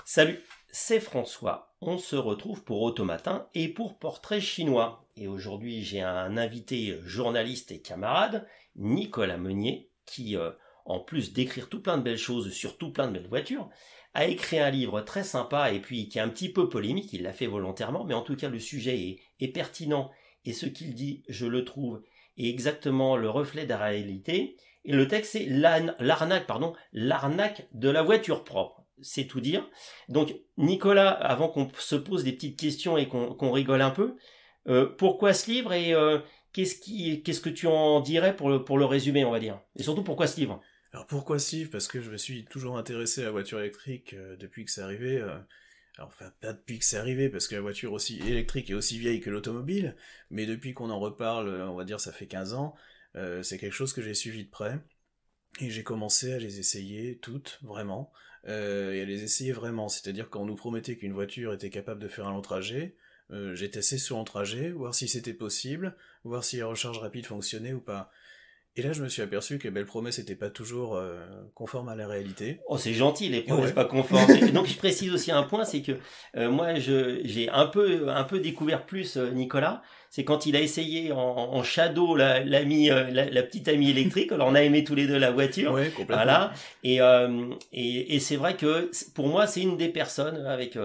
Salut, c'est François. On se retrouve pour Automatin et pour Portrait chinois. Et aujourd'hui, j'ai un invité journaliste et camarade, Nicolas Meunier, qui, en plus d'écrire tout plein de belles choses sur tout plein de belles voitures, a écrit un livre très sympa et puis qui est un petit peu polémique, il l'a fait volontairement, mais en tout cas le sujet est pertinent et ce qu'il dit, je le trouve, est exactement le reflet de la réalité. Et le texte, c'est l'arnaque de la voiture propre. C'est tout dire. Donc, Nicolas, avant qu'on se pose des petites questions et qu'on rigole un peu, pourquoi ce livre et qu'est-ce que tu en dirais pour le résumer, on va dire? Et surtout, pourquoi ce livre? Alors pourquoi ce livre? Parce que je me suis toujours intéressé à la voiture électrique depuis que c'est arrivé. Alors enfin, pas depuis que c'est arrivé, parce que la voiture aussi électrique est aussi vieille que l'automobile, mais depuis qu'on en reparle, on va dire ça fait 15 ans, c'est quelque chose que j'ai suivi de près. Et j'ai commencé à les essayer toutes, vraiment, et à les essayer vraiment. C'est-à-dire quand on nous promettait qu'une voiture était capable de faire un long trajet, j'ai testé sur un trajet, voir si c'était possible, voir si la recharge rapide fonctionnait ou pas. Et là, je me suis aperçu que les belles promesses n'étaient pas toujours conformes à la réalité. Oh, c'est gentil, les promesses pas conformes. Donc, je précise aussi un point, c'est que moi, j'ai un peu découvert plus Nicolas. C'est quand il a essayé en shadow la petite amie électrique. Alors, on a aimé tous les deux la voiture. Ouais, complètement. Voilà. Et c'est vrai que pour moi, c'est une des personnes avec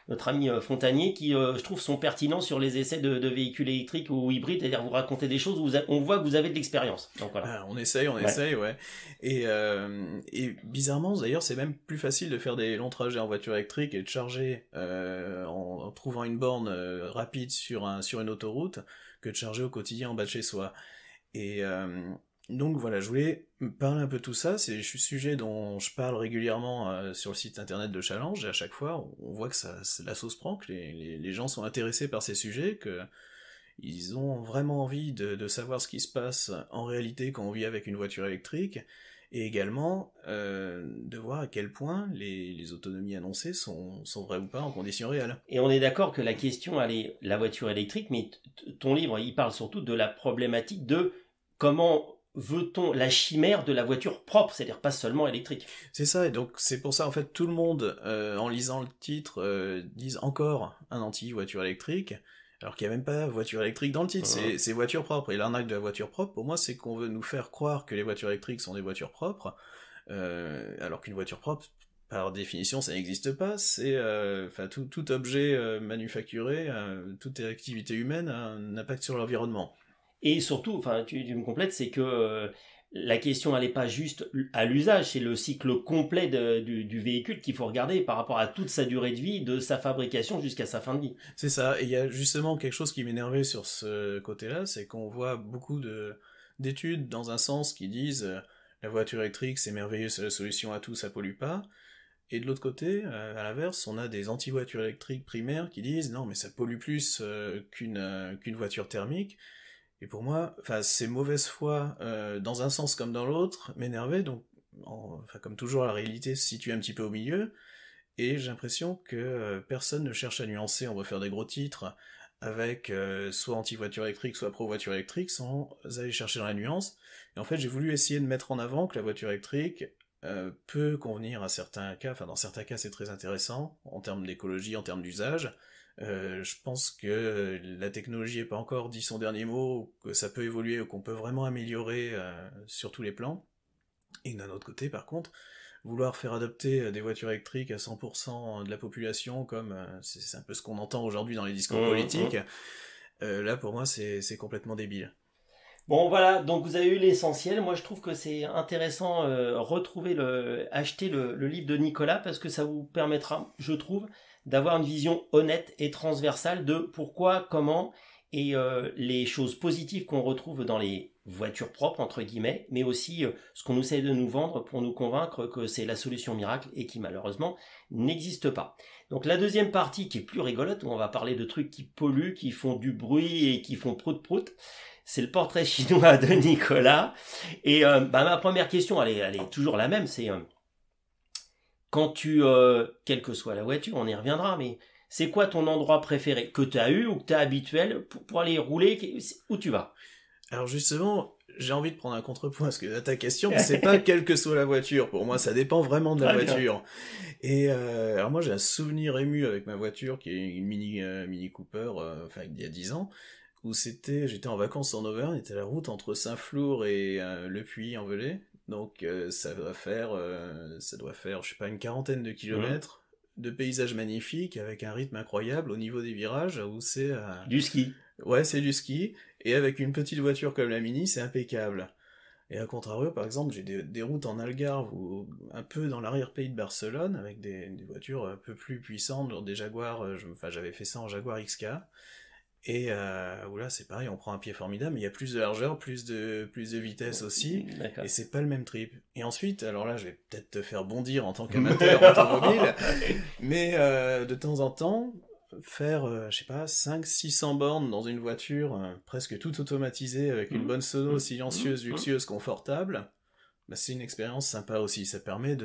notre ami Fontanier qui, je trouve, sont pertinents sur les essais de véhicules électriques ou hybrides. C'est-à-dire, vous racontez des choses où on voit que vous avez de l'expérience. Donc voilà. Ah, on essaye, ouais. Et bizarrement, d'ailleurs, c'est même plus facile de faire des longs trajets en voiture électrique et de charger en trouvant une borne rapide sur une autoroute que de charger au quotidien en bas de chez soi. Et donc voilà, je voulais parler un peu de tout ça. C'est le sujet dont je parle régulièrement sur le site internet de Challenge. Et à chaque fois, on voit que la sauce prend, que les gens sont intéressés par ces sujets, que ils ont vraiment envie de savoir ce qui se passe en réalité quand on vit avec une voiture électrique, et également de voir à quel point les autonomies annoncées sont vraies ou pas en conditions réelles. Et on est d'accord que la question, elle est la voiture électrique, mais ton livre, il parle surtout de la problématique de comment veut-on la chimère de la voiture propre, c'est-à-dire pas seulement électrique. C'est ça, et donc c'est pour ça, en fait, tout le monde, en lisant le titre, disent encore un anti-voiture électrique, alors qu'il n'y a même pas voiture électrique dans le titre, c'est voiture propre. Et l'arnaque de la voiture propre, pour moi, c'est qu'on veut nous faire croire que les voitures électriques sont des voitures propres, alors qu'une voiture propre, par définition, ça n'existe pas. C'est, tout objet manufacturé, toute activité humaine a un impact sur l'environnement. Et surtout, tu me complètes, c'est que la question, elle n'est pas juste à l'usage, c'est le cycle complet du véhicule qu'il faut regarder par rapport à toute sa durée de vie, de sa fabrication jusqu'à sa fin de vie. C'est ça, et il y a justement quelque chose qui m'énervait sur ce côté-là, c'est qu'on voit beaucoup d'études dans un sens qui disent la voiture électrique c'est merveilleux, c'est la solution à tout, ça pollue pas, et de l'autre côté, à l'inverse, on a des anti-voitures électriques primaires qui disent non mais ça pollue plus qu'une voiture thermique. Et pour moi, ces mauvaises foi, dans un sens comme dans l'autre, m'énervaient, donc, comme toujours, la réalité se situe un petit peu au milieu, et j'ai l'impression que personne ne cherche à nuancer, on va faire des gros titres, avec soit anti-voiture électrique, soit pro-voiture électrique, sans aller chercher dans la nuance, et en fait, j'ai voulu essayer de mettre en avant que la voiture électrique peut convenir à certains cas, dans certains cas c'est très intéressant, en termes d'écologie, en termes d'usage. Je pense que la technologie n'est pas encore dit son dernier mot, que ça peut évoluer ou qu'on peut vraiment améliorer sur tous les plans. Et d'un autre côté, par contre, vouloir faire adopter des voitures électriques à 100% de la population, comme c'est un peu ce qu'on entend aujourd'hui dans les discours politiques, là pour moi c'est complètement débile. Bon voilà, donc vous avez eu l'essentiel. Moi je trouve que c'est intéressant acheter le livre de Nicolas parce que ça vous permettra, je trouve, d'avoir une vision honnête et transversale de pourquoi, comment et les choses positives qu'on retrouve dans les voitures propres entre guillemets, mais aussi ce qu'on essaie de nous vendre pour nous convaincre que c'est la solution miracle et qui malheureusement n'existe pas. Donc la deuxième partie qui est plus rigolote, où on va parler de trucs qui polluent, qui font du bruit et qui font prout-prout, c'est le portrait chinois de Nicolas. Et ma première question, elle est toujours la même, c'est quand quelle que soit la voiture, on y reviendra, mais c'est quoi ton endroit préféré que tu as eu ou que tu as habituel pour aller rouler, où tu vas? Alors justement, j'ai envie de prendre un contrepoint à ta question, mais c'est pas quelle que soit la voiture. Pour moi, ça dépend vraiment de la voiture. Et alors moi, j'ai un souvenir ému avec ma voiture, qui est une Mini Cooper, enfin il y a 10 ans, où j'étais en vacances en Auvergne, c'était la route entre Saint-Flour et Le Puy-en-Velay. Donc ça doit faire, je sais pas, une quarantaine de kilomètres. De paysages magnifiques avec un rythme incroyable au niveau des virages où c'est du ski. Ouais, c'est du ski et avec une petite voiture comme la Mini, c'est impeccable. Et à contrario, par exemple, j'ai des routes en Algarve ou un peu dans l'arrière-pays de Barcelone avec des voitures un peu plus puissantes, genre des Jaguars. J'avais fait ça en Jaguar XK. Et là, c'est pareil, on prend un pied formidable, mais il y a plus de largeur, plus de vitesse aussi, et c'est pas le même trip. Et ensuite, alors là, je vais peut-être te faire bondir en tant qu'amateur automobile, mais de temps en temps, faire, je sais pas, 500-600 bornes dans une voiture presque toute automatisée, avec une bonne sono silencieuse, luxueuse, confortable, bah, c'est une expérience sympa aussi. Ça permet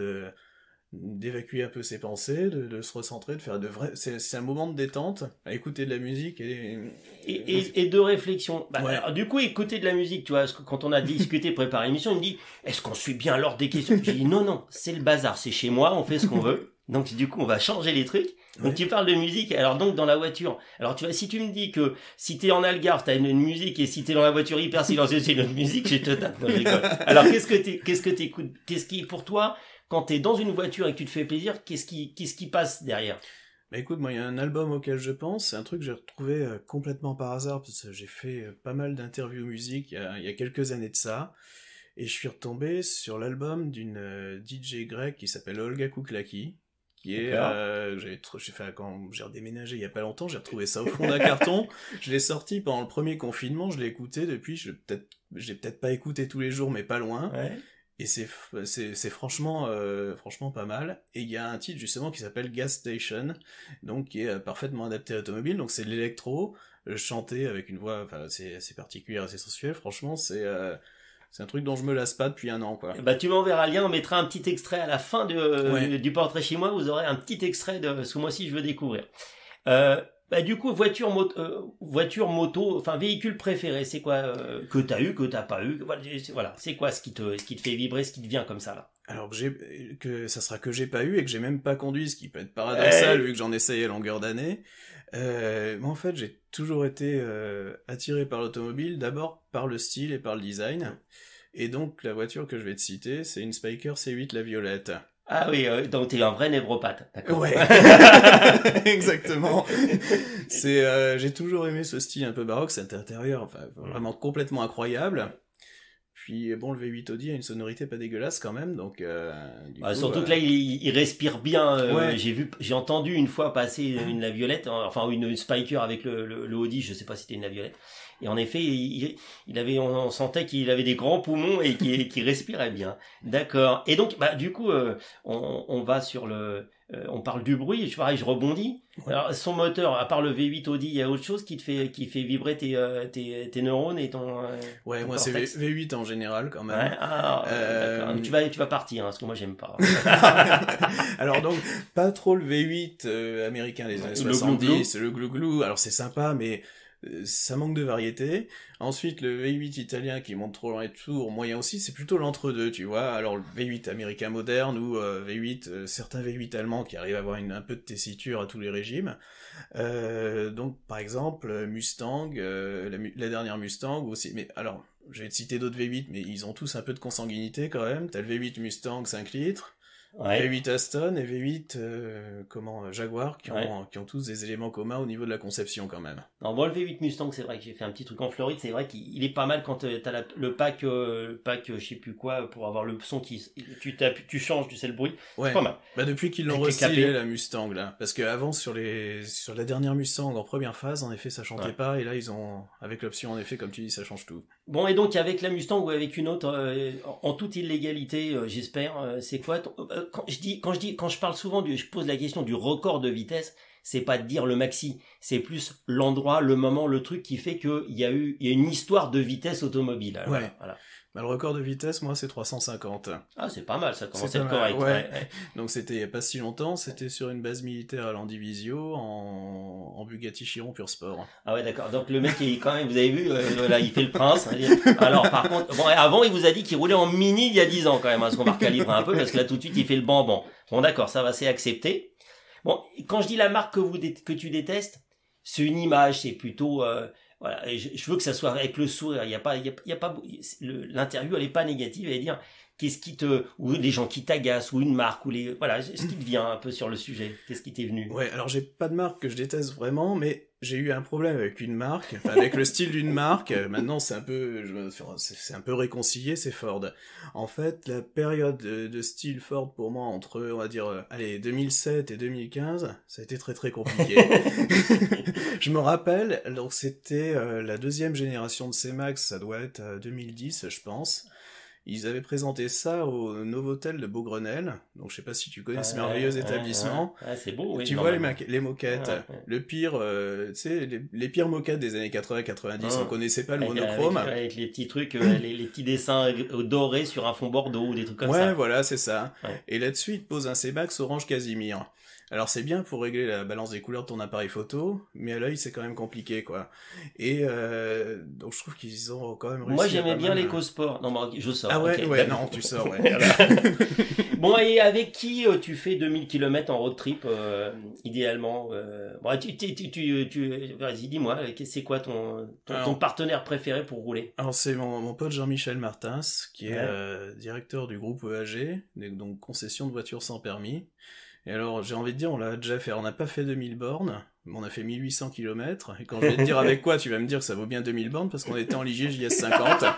d'évacuer un peu ses pensées, de se recentrer, de faire c'est un moment de détente, à écouter de la musique et de réflexion. Bah, ouais. Alors, du coup, écouter de la musique, tu vois, quand on a discuté, préparé l'émission, il me dit, est-ce qu'on suit bien l'ordre des questions? J'ai dit, non, c'est le bazar, c'est chez moi, on fait ce qu'on veut. Donc, du coup, on va changer les trucs. Donc, tu parles de musique. Alors, donc, dans la voiture. Alors, tu vois, si tu me dis que si t'es en Algarve, t'as une musique, et si t'es dans la voiture hyper silencieuse, c'est une autre musique, je te tape. Non, je rigole. Alors, qu'est-ce que t'écoutes? Qu'est-ce qui, pour toi, quand t'es dans une voiture et que tu te fais plaisir, qu'est-ce qui passe derrière? Bah écoute, moi il y a un album auquel je pense, c'est un truc que j'ai retrouvé complètement par hasard, parce que j'ai fait pas mal d'interviews musique il y a quelques années de ça, et je suis retombé sur l'album d'une DJ grecque qui s'appelle Olga Kouklaki, qui est, quand j'ai redéménagé il y a pas longtemps, j'ai retrouvé ça au fond d'un carton, je l'ai sorti pendant le premier confinement, je l'ai écouté, depuis j'ai peut-être pas écouté tous les jours, mais pas loin. Ouais. Et c'est franchement pas mal. Et il y a un titre justement qui s'appelle Gas Station, donc qui est parfaitement adapté à l'automobile. Donc c'est de l'électro chanté avec une voix, enfin c'est assez particulière, assez sensuelle. Franchement c'est un truc dont je me lasse pas depuis un an quoi. Bah tu m'enverras le lien, on mettra un petit extrait à la fin du portrait chez moi. Vous aurez un petit extrait de ce mois-ci je veux découvrir. Bah du coup voiture moto, enfin véhicule préféré, c'est quoi que t'as eu, que t'as pas eu, voilà, c'est quoi ce qui te fait vibrer, ce qui te vient comme ça là? Alors ça sera que j'ai pas eu et que j'ai même pas conduit, ce qui peut être paradoxal vu que j'en essaye à longueur d'année. Moi en fait j'ai toujours été attiré par l'automobile, d'abord par le style et par le design. Et donc la voiture que je vais te citer, c'est une Spyker C8 la violette. Ah oui, donc t'es un vrai névropathe, d'accord. Ouais, exactement. J'ai toujours aimé ce style un peu baroque, cet intérieur, enfin, vraiment complètement incroyable. Puis bon, le V8 Audi a une sonorité pas dégueulasse quand même, donc. Surtout que là, il respire bien. Ouais. J'ai entendu une fois passer une la violette, enfin une Spyker avec le Audi, je sais pas si c'était une la violette. Et en effet, on sentait qu'il avait des grands poumons et qu'il respirait bien. D'accord. Et donc, bah, du coup, on va sur on parle du bruit. Pareil, je rebondis. Ouais. Alors, son moteur, à part le V8 Audi, il y a autre chose qui fait vibrer tes neurones et ton. Ouais, ton moi c'est V8 en général quand même. Ouais, d'accord. Tu vas partir, hein, parce que moi j'aime pas. Alors donc, pas trop le V8 américain des années 70, le glou-glou. Alors c'est sympa, mais ça manque de variété. Ensuite, le V8 italien qui monte trop loin et tours, moyen aussi, c'est plutôt l'entre-deux, tu vois. Alors le V8 américain moderne ou certains V8 allemands qui arrivent à avoir un peu de tessiture à tous les régimes. Donc par exemple, Mustang, la dernière Mustang aussi. Mais alors, je vais te citer d'autres V8, mais ils ont tous un peu de consanguinité quand même. T'as le V8 Mustang 5 litres. Ouais. V8 Aston et V8 Jaguar qui ont tous des éléments communs au niveau de la conception quand même. Non, bon, le V8 Mustang, c'est vrai que j'ai fait un petit truc en Floride, c'est vrai qu'il est pas mal quand t'as le pack je sais plus quoi pour avoir le son qui tu changes, tu sais le bruit. Ouais. C'est pas mal. Bah depuis qu'ils l'ont restylé la Mustang là, parce que avant sur la dernière Mustang en première phase, en effet ça chantait pas et là ils ont avec l'option en effet comme tu dis ça change tout. Bon et donc avec la Mustang ou avec une autre en toute illégalité, j'espère, c'est quoi quand je parle souvent je pose la question du record de vitesse, c'est pas de dire le maxi, c'est plus l'endroit, le moment, le truc qui fait qu'il y a une histoire de vitesse automobile. Alors, ouais. Voilà. Bah, le record de vitesse, moi, c'est 350. Ah, c'est pas mal, ça commence C'est à être pas mal, correct. ouais. Ouais. Donc c'était il y a pas si longtemps, c'était sur une base militaire à Landivisio en Bugatti Chiron Pur Sport. Ah ouais, d'accord. Donc le mec, il, quand même, vous avez vu, là, il fait le prince. Alors par contre, bon, avant, il vous a dit qu'il roulait en mini il y a 10 ans quand même, hein, parce qu'on va recalibrer un peu, parce que là, tout de suite, il fait le bamban. Bon, d'accord, ça va, c'est accepté. Bon, quand je dis la marque que tu détestes, c'est une image, c'est plutôt... voilà, et je veux que ça soit avec le sourire. Il y a pas, l'interview, elle est pas négative. Elle est dire qu'est-ce qui te, ou les gens qui t'agacent, ou une marque, ou les, voilà, ce qui te vient un peu sur le sujet. Qu'est-ce qui t'est venu? Ouais, alors j'ai pas de marque que je déteste vraiment, mais j'ai eu un problème avec une marque, enfin avec le style d'une marque. Maintenant, c'est un peu, c'est un peu réconcilié, c'est Ford. En fait, la période de style Ford pour moi entre, on va dire, allez, 2007 et 2015, ça a été très très compliqué. Je me rappelle, donc c'était la deuxième génération de C-Max, ça doit être 2010, je pense. Ils avaient présenté ça au Novotel de Beaugrenelle, donc je sais pas si tu connais ce merveilleux établissement. Ouais, c'est beau, oui. Tu vois les moquettes, Ouais. le pire, tu sais, les pires moquettes des années 80-90, on connaissait pas le monochrome. Avec les petits trucs, les petits dessins dorés sur un fond bordeaux ou des trucs comme ça. Ouais, voilà, c'est ça. Ouais. Et là-dessus, il te pose un C-Max orange Casimir. Alors c'est bien pour régler la balance des couleurs de ton appareil photo, mais à l'œil c'est quand même compliqué quoi. Et donc je trouve qu'ils ont quand même réussi. Moi j'aimais bien l'éco-sport. Non, mais je sors. Ah ouais, okay. ouais, non, tu sors, ouais. Bon, et avec qui tu fais 2000 km en road trip, idéalement bon, vas-y, dis-moi, c'est quoi ton partenaire préféré pour rouler? Alors c'est mon pote Jean-Michel Martins, qui est directeur du groupe EAG, donc concession de voitures sans permis. Et alors, j'ai envie de dire, on l'a déjà fait. On n'a pas fait 2000 bornes, mais on a fait 1800 km. Et quand je vais te dire avec quoi, tu vas me dire que ça vaut bien 2000 bornes, parce qu'on était en Ligier JS50.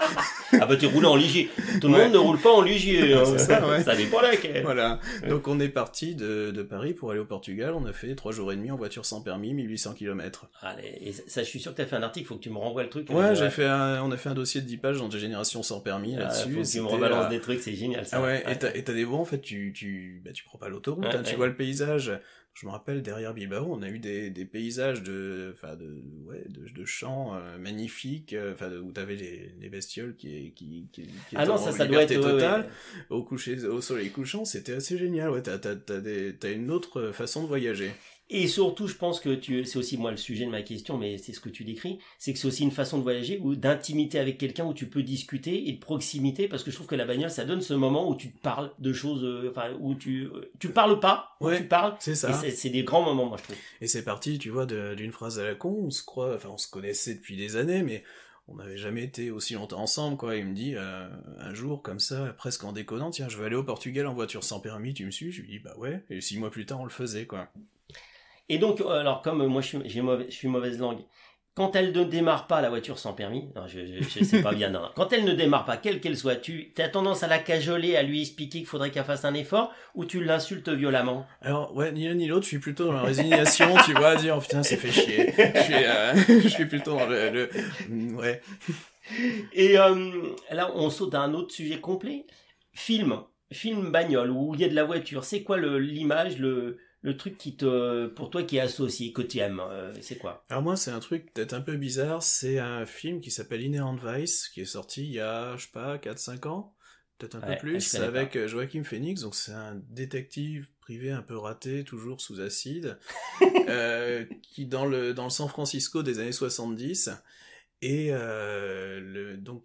Ah bah, tu roules en Ligier. Tout le monde ne roule pas en Ligier. Hein. C'est ça, ouais. Ça dépend là. Voilà. Donc, on est parti de Paris pour aller au Portugal. On a fait 3 jours et demi en voiture sans permis, 1800 km. Allez, et ça, je suis sûr que t'as fait un article, faut que tu me renvoies le truc. Ouais, on a fait un dossier de 10 pages dans des générations sans permis là-dessus. Faut que tu me rebalances des trucs, c'est génial ça. Ah ouais, et t'as des voies, en fait, tu prends pas l'autoroute, tu vois le paysage. Je me rappelle, derrière Bilbao, on a eu des paysages de champs magnifiques, où t'avais les bestioles qui étaient non, en ça liberté doit être totale. Au soleil couchant, c'était assez génial. Ouais, t'as une autre façon de voyager. Et surtout, je pense que c'est aussi moi le sujet de ma question, mais c'est ce que tu décris, c'est que c'est aussi une façon de voyager ou d'intimité avec quelqu'un où tu peux discuter et de proximité, parce que je trouve que la bagnole, ça donne ce moment où tu te parles de choses, où tu parles pas, où tu parles. C'est ça. Et c'est des grands moments, moi je trouve. Et c'est parti, tu vois, d'une phrase à la con. On se connaissait depuis des années, mais on n'avait jamais été aussi longtemps ensemble, quoi. Il me dit, un jour, comme ça, presque en déconnant, tiens, je vais aller au Portugal en voiture sans permis, tu me suis? Je lui dis, bah ouais. Et 6 mois plus tard, on le faisait, quoi. Et donc, alors comme moi je suis mauvaise langue, quand elle ne démarre pas la voiture sans permis, non, je sais pas bien, non. Quand elle ne démarre pas, quelle qu'elle soit, tu as tendance à la cajoler, à lui expliquer qu'il faudrait qu'elle fasse un effort, ou tu l'insultes violemment? Alors, ouais, ni l'un ni l'autre, je suis plutôt dans la résignation, tu vois, à dire, oh putain, ça fait chier. Je suis plutôt dans ouais. Et là, on saute à un autre sujet complet. Film bagnole, où il y a de la voiture, c'est quoi l'image, le truc pour toi qui est associé, que tu aimes, c'est quoi? Alors moi, c'est un truc peut-être un peu bizarre, c'est un film qui s'appelle Inherent Vice, qui est sorti il y a, je sais pas, 4-5 ans, peut-être un peu plus, avec Joaquin Phoenix, donc c'est un détective privé un peu raté, toujours sous acide, qui dans le San Francisco des années 70, et donc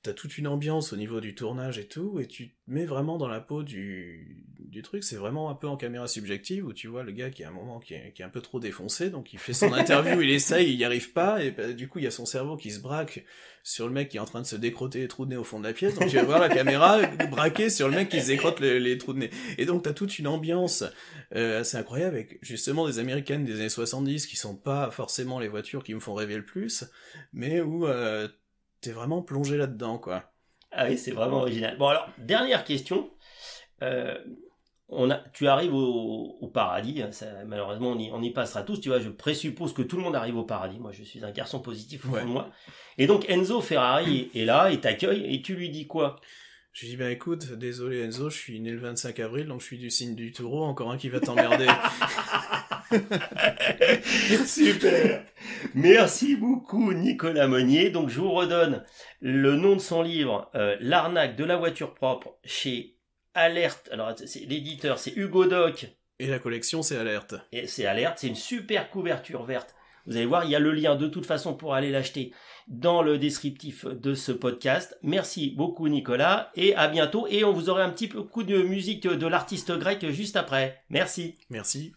t'as toute une ambiance au niveau du tournage et tout, et tu te mets vraiment dans la peau du truc. C'est vraiment un peu en caméra subjective, où tu vois le gars qui a un moment qui est un peu trop défoncé, donc il fait son interview, il essaye, il y arrive pas, et du coup il y a son cerveau qui se braque sur le mec qui est en train de se décrotter les trous de nez au fond de la pièce, donc tu vas voir la caméra braquée sur le mec qui se décrotte les trous de nez. Et donc t'as toute une ambiance assez incroyable, avec justement des américaines des années 70, qui sont pas forcément les voitures qui me font rêver le plus, mais où t'es vraiment plongé là-dedans, quoi. Ah oui, c'est vraiment original. Bon alors, dernière question. Tu arrives au paradis, hein, malheureusement on y passera tous, tu vois, je présuppose que tout le monde arrive au paradis, moi je suis un garçon positif au fond de moi. Et donc Enzo Ferrari est là, et t'accueille, et tu lui dis quoi? Je lui dis, écoute, désolé Enzo, je suis né le 25 avril, donc je suis du signe du taureau, encore un qui va t'emmerder. Super. Merci beaucoup Nicolas Monnier. Donc je vous redonne le nom de son livre, L'arnaque de la voiture propre, chez Alerte. Alors l'éditeur c'est Hugo Doc. Et la collection c'est Alerte. Et c'est Alerte, c'est une super couverture verte. Vous allez voir, il y a le lien de toute façon pour aller l'acheter dans le descriptif de ce podcast. Merci beaucoup Nicolas et à bientôt. Et on vous aura un petit peu coup de musique de l'artiste grec juste après. Merci. Merci.